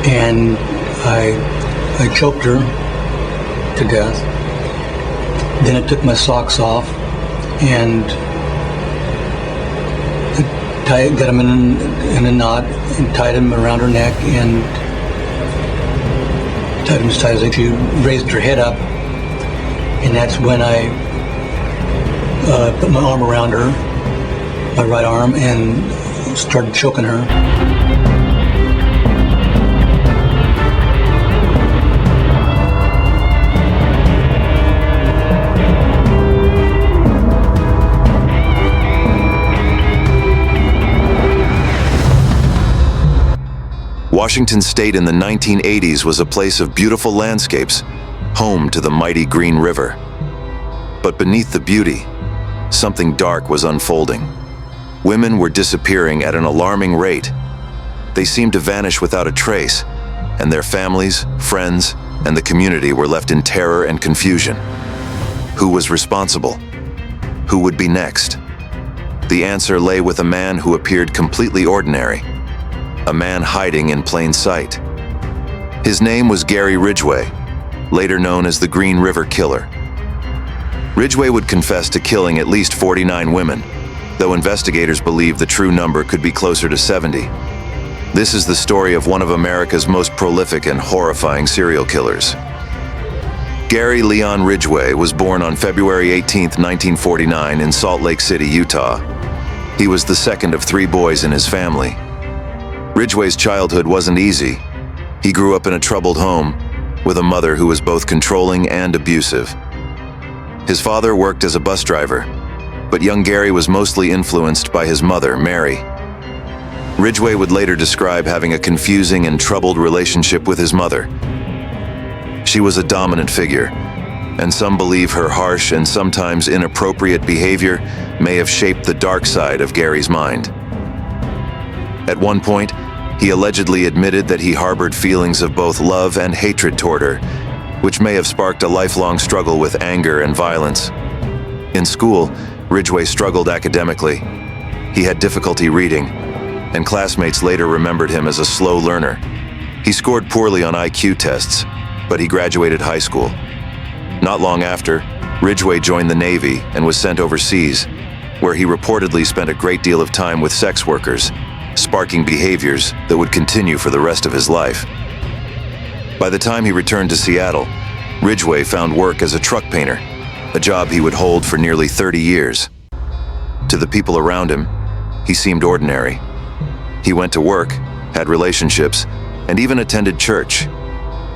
and I choked her to death. Then I took my socks off and got them in a knot and tied them around her neck and tied them as tight as she raised her head up, and that's when I put my arm around her, my right arm, and started choking her. Washington State in the 1980s was a place of beautiful landscapes, home to the mighty Green River. But beneath the beauty, something dark was unfolding. Women were disappearing at an alarming rate. They seemed to vanish without a trace, and their families, friends, and the community were left in terror and confusion. Who was responsible? Who would be next? The answer lay with a man who appeared completely ordinary. A man hiding in plain sight. His name was Gary Ridgway, later known as the Green River Killer. Ridgway would confess to killing at least 49 women, though investigators believe the true number could be closer to 70. This is the story of one of America's most prolific and horrifying serial killers. Gary Leon Ridgway was born on February 18, 1949 in Salt Lake City, Utah. He was the second of 3 boys in his family. Ridgway's childhood wasn't easy. He grew up in a troubled home, with a mother who was both controlling and abusive. His father worked as a bus driver, but young Gary was mostly influenced by his mother, Mary. Ridgway would later describe having a confusing and troubled relationship with his mother. She was a dominant figure, and some believe her harsh and sometimes inappropriate behavior may have shaped the dark side of Gary's mind. At one point, he allegedly admitted that he harbored feelings of both love and hatred toward her, which may have sparked a lifelong struggle with anger and violence. In school, Ridgway struggled academically. He had difficulty reading, and classmates later remembered him as a slow learner. He scored poorly on IQ tests, but he graduated high school. Not long after, Ridgway joined the Navy and was sent overseas, where he reportedly spent a great deal of time with sex workers, sparking behaviors that would continue for the rest of his life. By the time he returned to Seattle, Ridgway found work as a truck painter, a job he would hold for nearly 30 years. To the people around him, he seemed ordinary. He went to work, had relationships, and even attended church.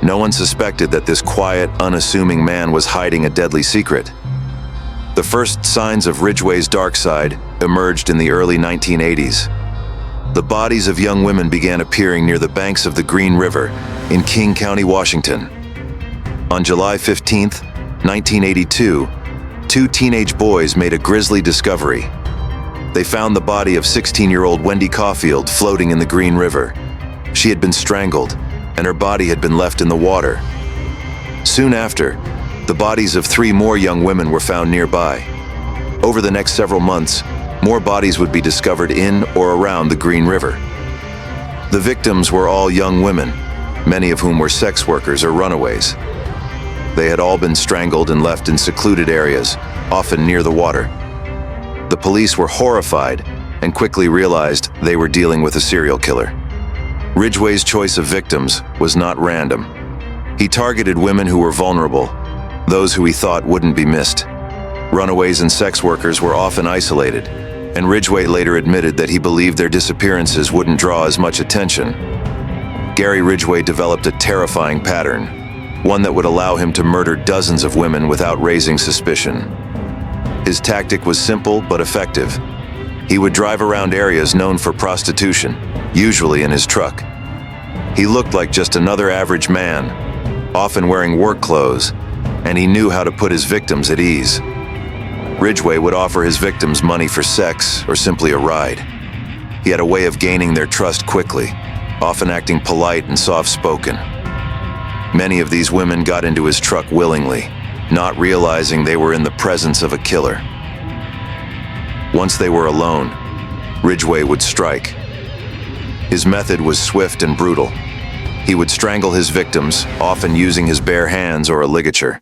No one suspected that this quiet, unassuming man was hiding a deadly secret. The first signs of Ridgway's dark side emerged in the early 1980s. The bodies of young women began appearing near the banks of the Green River in King County, Washington. On July 15, 1982, 2 teenage boys made a grisly discovery. They found the body of 16-year-old Wendy Caulfield floating in the Green River. She had been strangled, and her body had been left in the water. Soon after, the bodies of 3 more young women were found nearby. Over the next several months, more bodies would be discovered in or around the Green River. The victims were all young women, many of whom were sex workers or runaways. They had all been strangled and left in secluded areas, often near the water. The police were horrified and quickly realized they were dealing with a serial killer. Ridgway's choice of victims was not random. He targeted women who were vulnerable, those who he thought wouldn't be missed. Runaways and sex workers were often isolated, and Ridgway later admitted that he believed their disappearances wouldn't draw as much attention. Gary Ridgway developed a terrifying pattern, one that would allow him to murder dozens of women without raising suspicion. His tactic was simple but effective. He would drive around areas known for prostitution, usually in his truck. He looked like just another average man, often wearing work clothes, and he knew how to put his victims at ease. Ridgway would offer his victims money for sex or simply a ride. He had a way of gaining their trust quickly, often acting polite and soft-spoken. Many of these women got into his truck willingly, not realizing they were in the presence of a killer. Once they were alone, Ridgway would strike. His method was swift and brutal. He would strangle his victims, often using his bare hands or a ligature.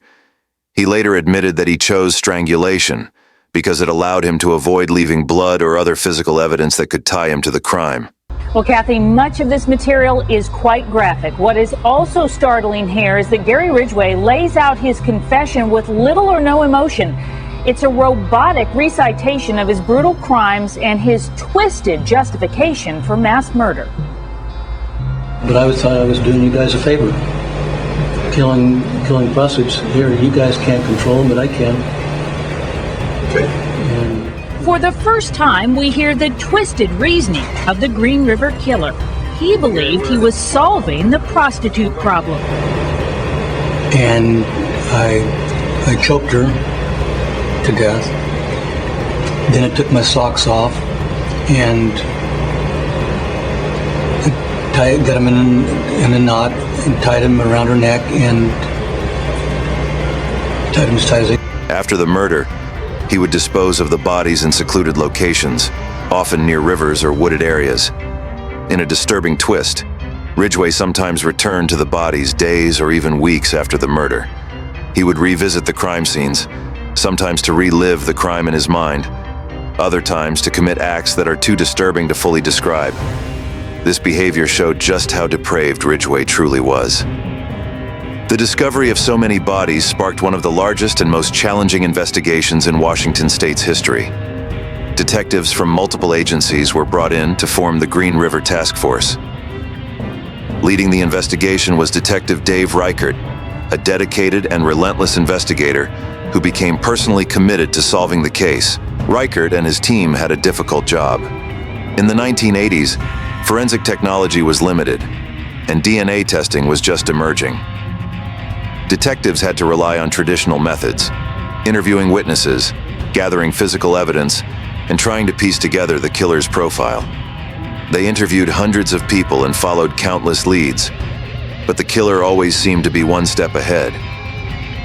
He later admitted that he chose strangulation because it allowed him to avoid leaving blood or other physical evidence that could tie him to the crime. Well, Kathy, much of this material is quite graphic. What is also startling here is that Gary Ridgway lays out his confession with little or no emotion. It's a robotic recitation of his brutal crimes and his twisted justification for mass murder. But I thought I was doing you guys a favor. Killing prostitutes. Here, you guys can't control them, but I can. For the first time, we hear the twisted reasoning of the Green River Killer. He believed he was solving the prostitute problem. And I choked her to death. Then I took my socks off and got them in a knot and tied them around her neck and tied them as tight as I. After the murder, he would dispose of the bodies in secluded locations, often near rivers or wooded areas. In a disturbing twist, Ridgway sometimes returned to the bodies days or even weeks after the murder. He would revisit the crime scenes, sometimes to relive the crime in his mind, other times to commit acts that are too disturbing to fully describe. This behavior showed just how depraved Ridgway truly was. The discovery of so many bodies sparked one of the largest and most challenging investigations in Washington State's history. Detectives from multiple agencies were brought in to form the Green River Task Force. Leading the investigation was Detective Dave Reichert, a dedicated and relentless investigator who became personally committed to solving the case. Reichert and his team had a difficult job. In the 1980s, forensic technology was limited, and DNA testing was just emerging. Detectives had to rely on traditional methods, interviewing witnesses, gathering physical evidence, and trying to piece together the killer's profile. They interviewed hundreds of people and followed countless leads, but the killer always seemed to be one step ahead.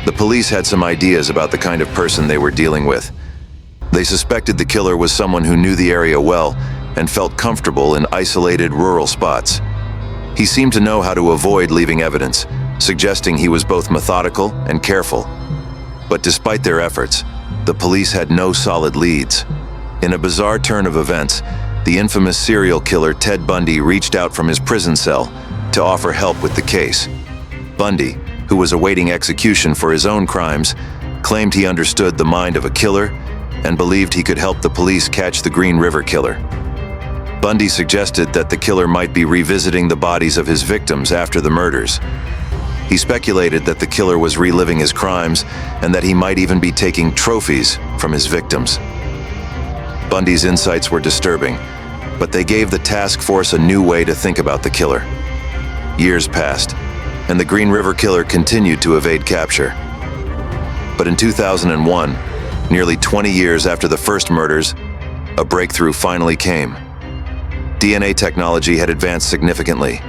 The police had some ideas about the kind of person they were dealing with. They suspected the killer was someone who knew the area well and felt comfortable in isolated rural spots. He seemed to know how to avoid leaving evidence, suggesting he was both methodical and careful. But despite their efforts, the police had no solid leads. In a bizarre turn of events, the infamous serial killer Ted Bundy reached out from his prison cell to offer help with the case. Bundy, who was awaiting execution for his own crimes, claimed he understood the mind of a killer and believed he could help the police catch the Green River Killer. Bundy suggested that the killer might be revisiting the bodies of his victims after the murders. He speculated that the killer was reliving his crimes and that he might even be taking trophies from his victims. Bundy's insights were disturbing, but they gave the task force a new way to think about the killer. Years passed, and the Green River Killer continued to evade capture. But in 2001, nearly 20 years after the first murders, a breakthrough finally came. DNA technology had advanced significantly,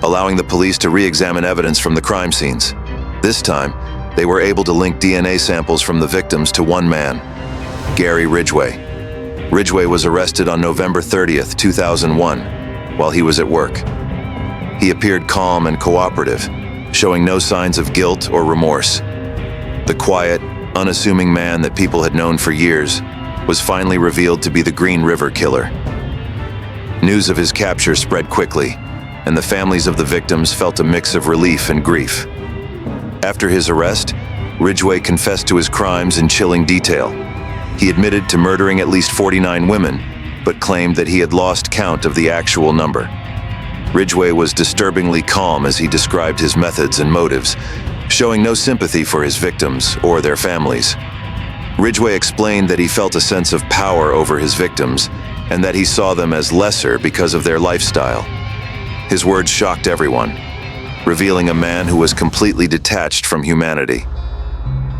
allowing the police to re-examine evidence from the crime scenes. This time, they were able to link DNA samples from the victims to one man, Gary Ridgway. Ridgway was arrested on November 30th, 2001, while he was at work. He appeared calm and cooperative, showing no signs of guilt or remorse. The quiet, unassuming man that people had known for years was finally revealed to be the Green River Killer. News of his capture spread quickly, and the families of the victims felt a mix of relief and grief. After his arrest, Ridgway confessed to his crimes in chilling detail. He admitted to murdering at least 49 women, but claimed that he had lost count of the actual number. Ridgway was disturbingly calm as he described his methods and motives, showing no sympathy for his victims or their families. Ridgway explained that he felt a sense of power over his victims and that he saw them as lesser because of their lifestyle. His words shocked everyone, revealing a man who was completely detached from humanity.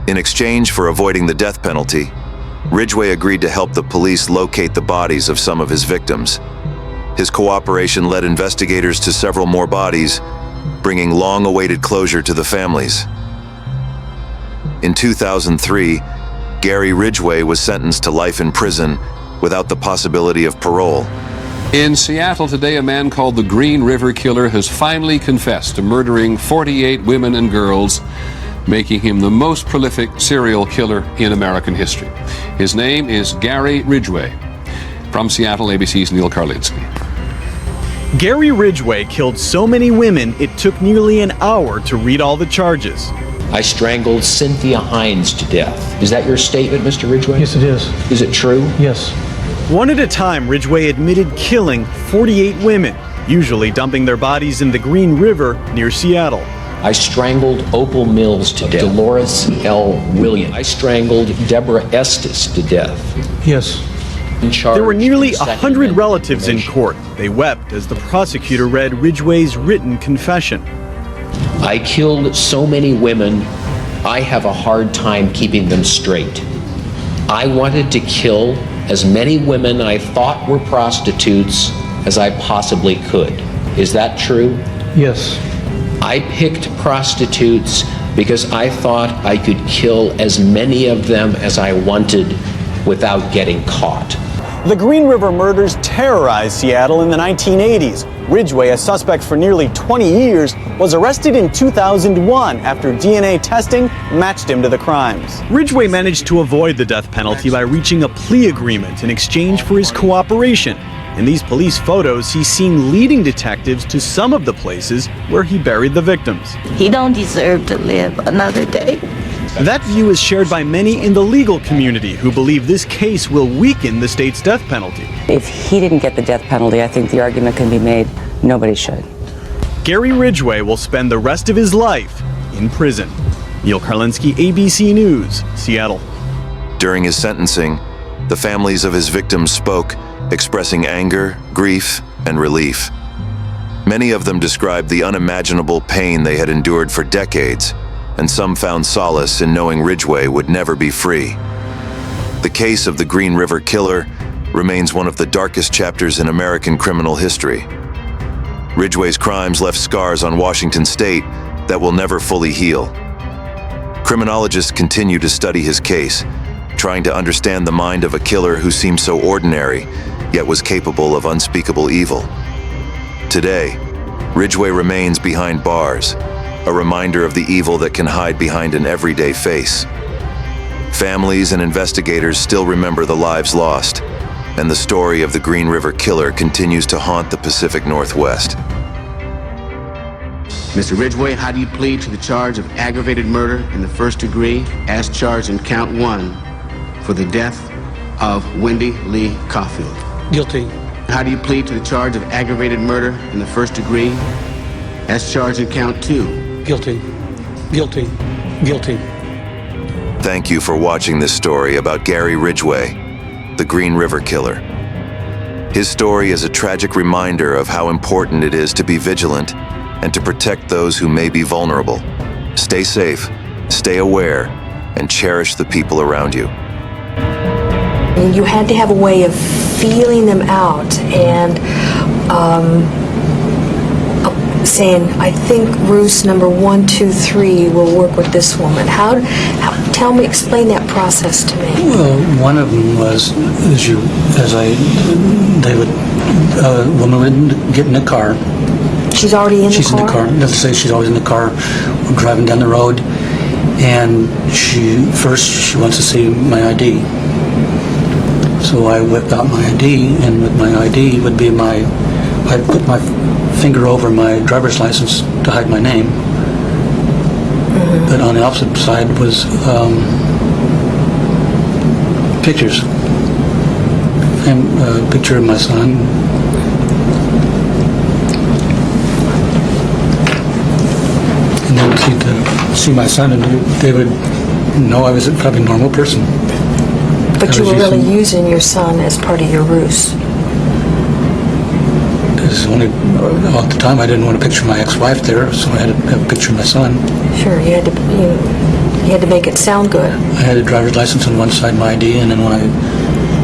In exchange for avoiding the death penalty, Ridgway agreed to help the police locate the bodies of some of his victims. His cooperation led investigators to several more bodies, bringing long-awaited closure to the families. In 2003, Gary Ridgway was sentenced to life in prison without the possibility of parole. In Seattle today, a man called the Green River Killer has finally confessed to murdering 48 women and girls, making him the most prolific serial killer in American history. His name is Gary Ridgway. From Seattle, ABC's Neil Karlinski. Gary Ridgway killed so many women it took nearly an hour to read all the charges. I strangled Cynthia Hines to death. Is that your statement, Mr. Ridgway? Yes, it is. Is it true? Yes. One at a time, Ridgway admitted killing 48 women, usually dumping their bodies in the Green River near Seattle. I strangled Opal Mills to death. Dolores L. Williams. I strangled Deborah Estes to death. Yes. There were nearly 100 relatives in court. They wept as the prosecutor read Ridgway's written confession. I killed so many women, I have a hard time keeping them straight. I wanted to kill as many women I thought were prostitutes as I possibly could. Is that true? Yes. I picked prostitutes because I thought I could kill as many of them as I wanted without getting caught. The Green River murders terrorized Seattle in the 1980s. Ridgway, a suspect for nearly 20 years, was arrested in 2001 after DNA testing matched him to the crimes. Ridgway managed to avoid the death penalty by reaching a plea agreement in exchange for his cooperation. In these police photos, he's seen leading detectives to some of the places where he buried the victims. He don't deserve to live another day. That view is shared by many in the legal community who believe this case will weaken the state's death penalty. If he didn't get the death penalty, I think the argument can be made nobody should. Gary Ridgway will spend the rest of his life in prison. Neil Karlinski, ABC News, Seattle. During his sentencing, the families of his victims spoke, expressing anger, grief, and relief. Many of them described the unimaginable pain they had endured for decades, and some found solace in knowing Ridgway would never be free. The case of the Green River Killer remains one of the darkest chapters in American criminal history. Ridgway's crimes left scars on Washington state that will never fully heal. Criminologists continue to study his case, trying to understand the mind of a killer who seemed so ordinary, yet was capable of unspeakable evil. Today, Ridgway remains behind bars, a reminder of the evil that can hide behind an everyday face. Families and investigators still remember the lives lost, and the story of the Green River Killer continues to haunt the Pacific Northwest. Mr. Ridgway, how do you plead to the charge of aggravated murder in the first degree as charged in count 1 for the death of Wendy Lee Caulfield? Guilty. How do you plead to the charge of aggravated murder in the first degree as charged in count 2? Guilty. Guilty. Guilty. Thank you for watching this story about Gary Ridgway, the Green River Killer. His story is a tragic reminder of how important it is to be vigilant and to protect those who may be vulnerable. Stay safe, stay aware, and cherish the people around you. You had to have a way of feeling them out and saying, I think ruse number 1, 2, 3 will work with this woman. Explain that process to me. Well, one of them was, a woman would get in the car. She's already in the car? She's in the car. Let's say she's always in the car. We're driving down the road, and she wants to see my ID. So I whipped out my ID, and with my ID would be I'd put my finger over my driver's license to hide my name. But on the opposite side was pictures. And a picture of my son. And then to see my son, and they would know I was probably a normal person. But you were really using your son as part of your ruse. Only at the time I didn't want to picture my ex-wife there, so I had to have a picture of my son. Sure, you had to make it sound good. I had a driver's license on one side, my ID, and then when I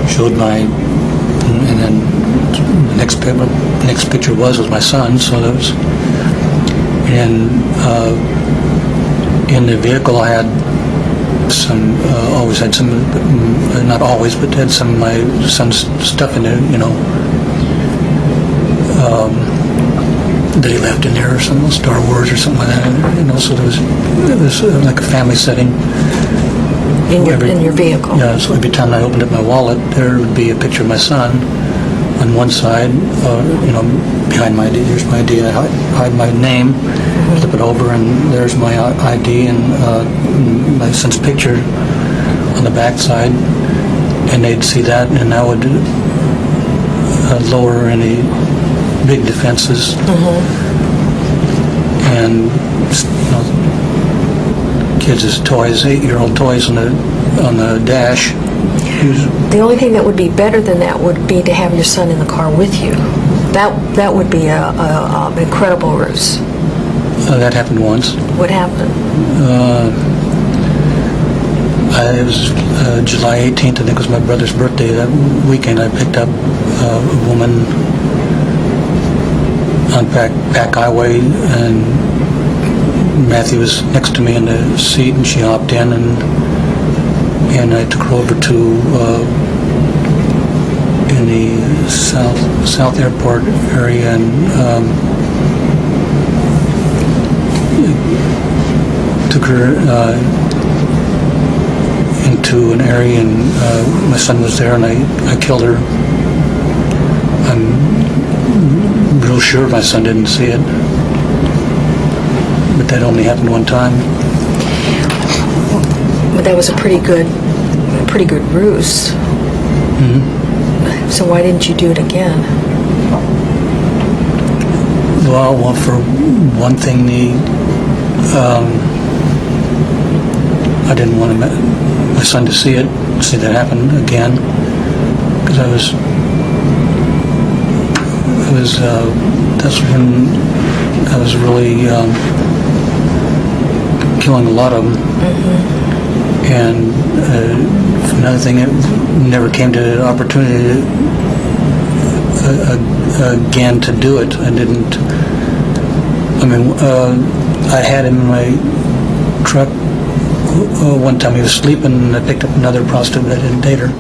showed and then the next picture was my son. So that was, and in the vehicle I had some, always had some, not always, but had some of my son's stuff in there, that he left in there, or some Star Wars or something like that. And also there was like a family setting. In your vehicle? Yeah, so every time I opened up my wallet, there would be a picture of my son on one side, behind my ID. There's my ID. I hide my name, flip it over, and there's my ID and my son's picture on the back side. And they'd see that, and that would lower any big defenses. And kids' toys, 8-year-old toys on the dash. The only thing that would be better than that would be to have your son in the car with you. That would be an incredible ruse. That happened once. What happened? It was July 18th, I think it was my brother's birthday. That weekend I picked up a woman on Back Highway, and Matthew was next to me in the seat, and she hopped in, and I took her over to in the South Airport area, and took her into an area, and my son was there, and I killed her. I'm real sure my son didn't see it, but that only happened one time. But that was a pretty good ruse. So why didn't you do it again? Well, for one thing, I didn't want my son to see that happen again, because that's when I was really killing a lot of them. And another thing, it never came to an opportunity again to do it. I had him in my truck one time. He was sleeping, and I picked up another prostitute, but I didn't date her.